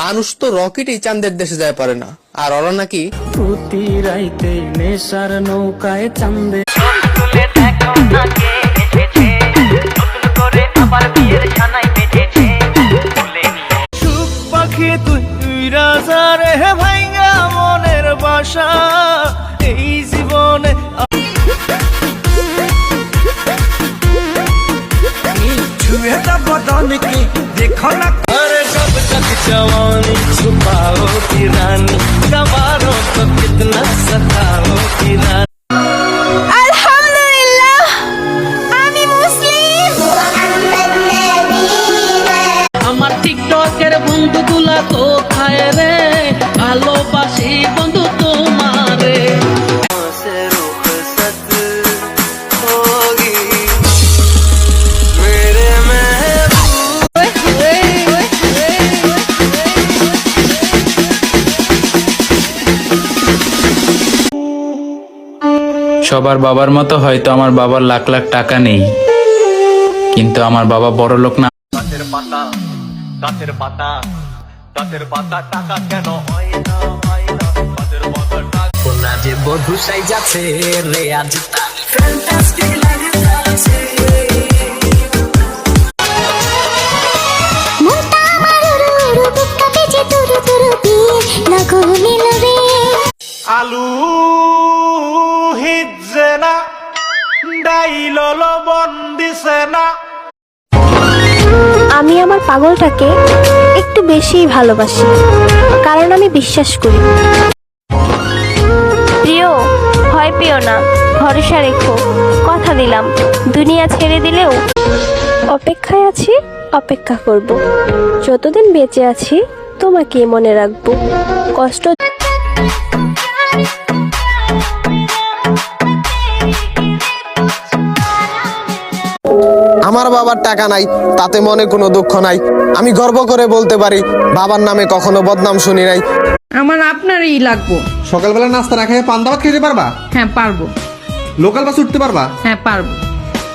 মানুষ তো রকেটেই চাঁদের দেশে যায় পারে না, আর ওরা নাকি প্রতি রাইতে নেশার নৌকায় চাঁদে। সুখ পাখি তুই রাজা রে ভাইঙ্গা মনের বাসা এই জীবনে। बदनकी देखो ना, अरे कब तक जवानी छुपाओ की रानी, कबारों को कितना सताओ की रानी। আলহামদুলিল্লাহ আমি মুসলিম। আমার টিকটকের বন্ধুগুলা কোথায় রে, ভালোবাসি বন্ধু তোমারে। সবার বাবার মতো হয়তো আমার বাবার লাখ লাখ টাকা নেই, কিন্তু আমার বাবা বড় লোক না। গাছের পাতা গাছের পাতা গাছের পাতা টাকা কেন হয় না হয় না, গাছের পাতা টাকা কোনা যে বধু সাই যাচ্ছে রে আজ তার ফ্যান্টাস্টিক লাগে যাচ্ছে। মনটা আমার উড়ু বুক কাঁপে যে তুরু তুরু দিয়ে লাগো মিলবে। আলু হিজে না, ডাইল লবণ দিছে না। আমি আমার পাগলটাকে একটু বেশিই ভালোবাসি, কারণ আমি বিশ্বাস করি। প্রিয়, ভয় পেও না, ভরসা রেখো, কথা দিলাম দুনিয়া ছেড়ে দিলেও অপেক্ষায় আছি, অপেক্ষা করব। যতদিন বেঁচে আছি তোমাকে মনে রাখবো। কষ্ট আমার বাবার টাকা নাই, তাতে মনে কোনো দুঃখ নাই। আমি গর্ব করে বলতে পারি বাবার নামে কখনো বদনাম শুনি নাই। আমার আপনারই লাগবো। সকালবেলা নাস্তা না খেয়ে পান্তা ভাত খেতে পারবা? হ্যাঁ পারবো। লোকাল বাস উঠতে পারবা? হ্যাঁ পারবো।